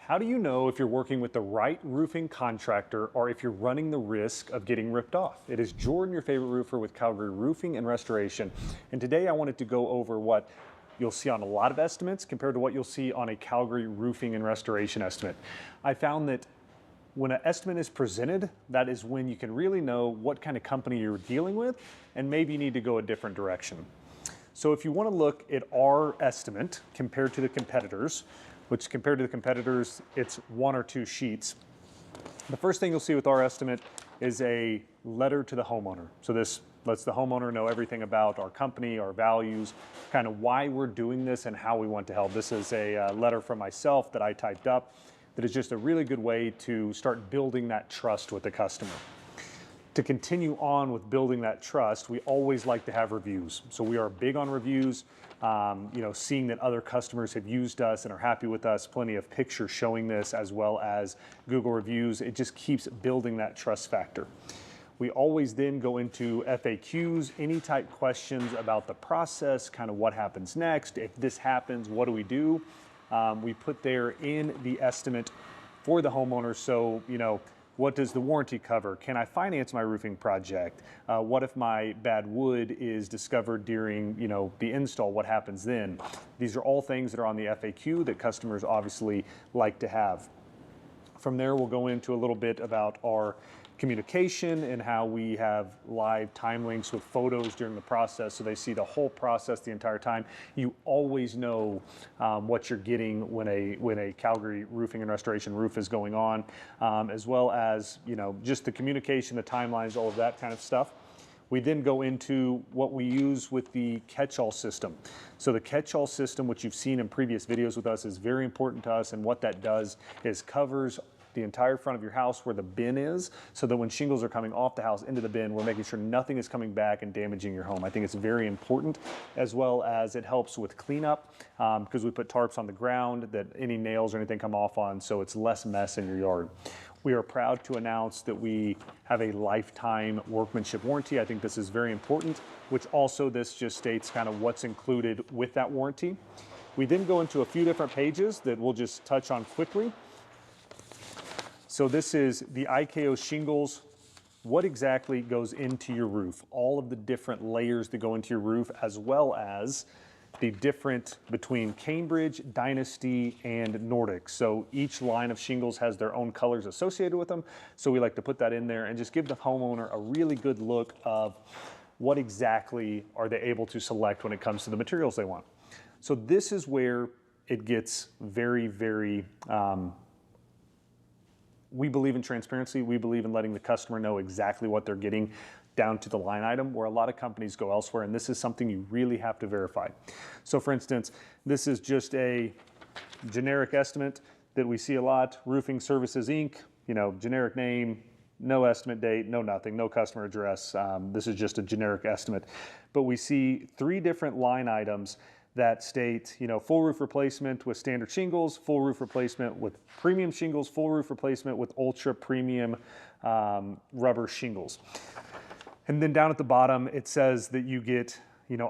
How do you know if you're working with the right roofing contractor or if you're running the risk of getting ripped off? It is Jordan, your favorite roofer with Calgary Roofing and Restoration. And today I wanted to go over what you'll see on a lot of estimates compared to what you'll see on a Calgary Roofing and Restoration estimate. I found that when an estimate is presented, that is when you can really know what kind of company you're dealing with, and maybe you need to go a different direction. So if you want to look at our estimate compared to the competitors, which compared to the competitors, it's one or two sheets. The first thing you'll see with our estimate is a letter to the homeowner. So this lets the homeowner know everything about our company, our values, kind of why we're doing this and how we want to help. This is a letter from myself that I typed up that is just a really good way to start building that trust with the customer. To continue on with building that trust, we always like to have reviews. So we are big on reviews, seeing that other customers have used us and are happy with us, plenty of pictures showing this as well as Google reviews. It just keeps building that trust factor. We always then go into FAQs, any type questions about the process, kind of what happens next. If this happens, what do we do? We put there in the estimate for the homeowner. So, what does the warranty cover? Can I finance my roofing project? What if my bad wood is discovered during, the install? What happens then? These are all things that are on the FAQ that customers obviously like to have. From there, we'll go into a little bit about our communication and how we have live time links with photos during the process so they see the whole process the entire time. You always know what you're getting when a Calgary Roofing and Restoration roof is going on, as well as just the communication, the timelines, all of that kind of stuff. We then go into what we use with the catch-all system. So the catch-all system, which you've seen in previous videos with us, is very important to us, and what that does is covers the entire front of your house where the bin is, so that when shingles are coming off the house into the bin, we're making sure nothing is coming back and damaging your home. I think it's very important, as well as it helps with cleanup because we put tarps on the ground that any nails or anything come off on, so it's less mess in your yard. We are proud to announce that we have a lifetime workmanship warranty. I think this is very important, which also this just states kind of what's included with that warranty. We then go into a few different pages that we'll just touch on quickly. So this is the IKO shingles. What exactly goes into your roof? All of the different layers that go into your roof, as well as the different between Cambridge, Dynasty, and Nordic. So each line of shingles has their own colors associated with them. So we like to put that in there and just give the homeowner a really good look of what exactly are they able to select when it comes to the materials they want. So this is where it gets very, very, we believe in transparency. We believe in letting the customer know exactly what they're getting down to the line item, where a lot of companies go elsewhere, and this is something you really have to verify. So for instance, this is just a generic estimate that we see a lot. Roofing Services Inc., generic name, no estimate date, no nothing, no customer address. This is just a generic estimate. But we see three different line items that state, full roof replacement with standard shingles, full roof replacement with premium shingles, full roof replacement with ultra premium rubber shingles. And then down at the bottom, it says that you get,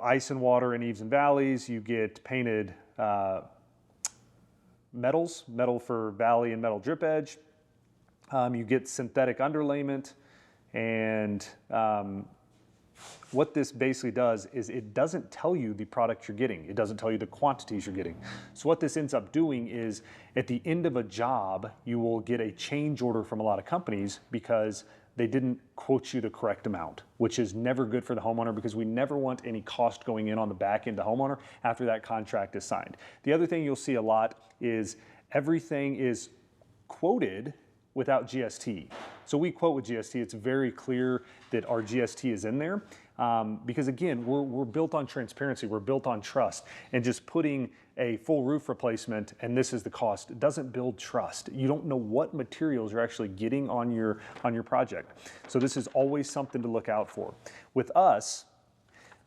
ice and water in eaves and valleys. You get painted metal for valley and metal drip edge. You get synthetic underlayment, and what this basically does is it doesn't tell you the product you're getting. It doesn't tell you the quantities you're getting. So what this ends up doing is at the end of a job, you will get a change order from a lot of companies because they didn't quote you the correct amount, which is never good for the homeowner because we never want any cost going in on the back end of the homeowner after that contract is signed. The other thing you'll see a lot is everything is quoted without GST. So we quote with GST. It's very clear that our GST is in there because again, we're built on transparency. We're built on trust, and just putting a full roof replacement and this is the cost doesn't build trust. You don't know what materials you're actually getting on your project. So this is always something to look out for. With us,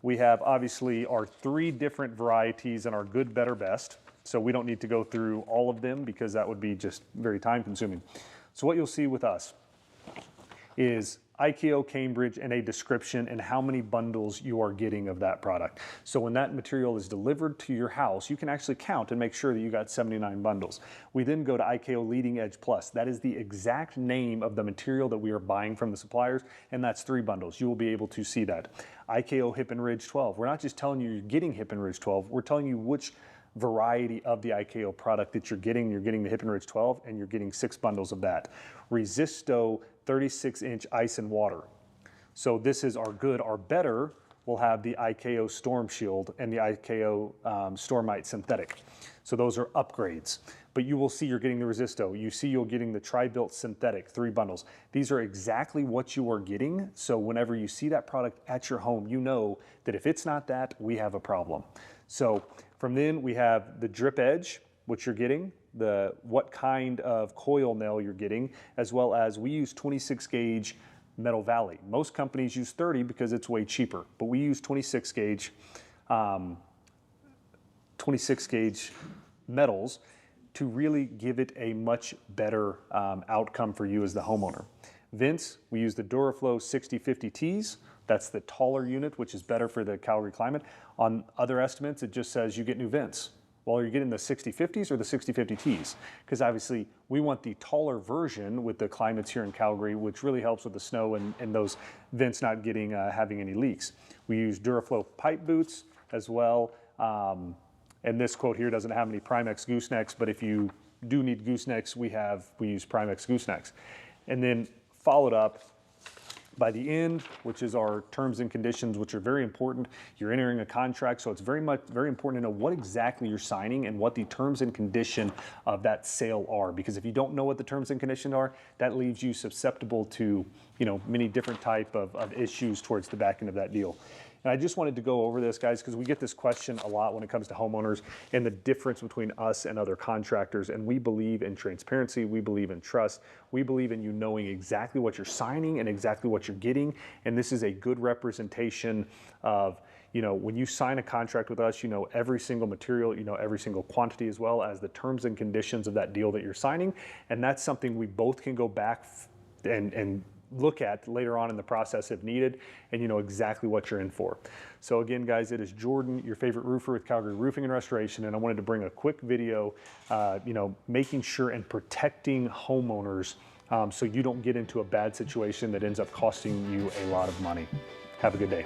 we have obviously our three different varieties and our good, better, best. So we don't need to go through all of them because that would be just very time consuming. So what you'll see with us is IKO Cambridge and a description and how many bundles you are getting of that product. So when that material is delivered to your house, you can actually count and make sure that you got 79 bundles. We then go to IKO Leading Edge Plus. That is the exact name of the material that we are buying from the suppliers, and that's 3 bundles. You will be able to see that. IKO Hip and Ridge 12. We're not just telling you you're getting Hip and Ridge 12, we're telling you which variety of the IKO product that you're getting. You're getting the Hip and Ridge 12 and you're getting 6 bundles of that. Resisto 36-inch ice and water. So this is our good. Our better will have the IKO Storm Shield and the IKO Stormite Synthetic. So those are upgrades. But you will see you're getting the Resisto. You see you're getting the Tri-Built Synthetic, 3 bundles. These are exactly what you are getting. So whenever you see that product at your home, you know that if it's not that, we have a problem. So from then we have the Drip Edge, which you're getting, what kind of coil nail you're getting, as well as we use 26 gauge Metal Valley. Most companies use 30 because it's way cheaper, but we use 26 gauge metals to really give it a much better outcome for you as the homeowner. Vents, we use the Duraflow 6050Ts. That's the taller unit, which is better for the Calgary climate. On other estimates, it just says you get new vents. Well, you're getting the 6050s or the 6050Ts, because obviously we want the taller version with the climates here in Calgary, which really helps with the snow and those vents not getting having any leaks. We use Duraflow pipe boots as well. And this quote here doesn't have any Primex goosenecks, but if you do need goosenecks, we use Primex goosenecks. And then followed up by the end, which is our terms and conditions, which are very important. You're entering a contract, so it's very important to know what exactly you're signing and what the terms and condition of that sale are. Because if you don't know what the terms and conditions are, that leaves you susceptible to, many different type of issues towards the back end of that deal. And I just wanted to go over this, guys, because we get this question a lot when it comes to homeowners and the difference between us and other contractors. And we believe in transparency. We believe in trust. We believe in you knowing exactly what you're signing and exactly what you're getting. And this is a good representation of, when you sign a contract with us, you know every single material, you know every single quantity, as well as the terms and conditions of that deal that you're signing. And that's something we both can go back and look at later on in the process if needed, and you know exactly what you're in for. So again, guys, it is Jordan, your favorite roofer with Calgary Roofing and Restoration, and I wanted to bring a quick video, making sure and protecting homeowners so you don't get into a bad situation that ends up costing you a lot of money. Have a good day.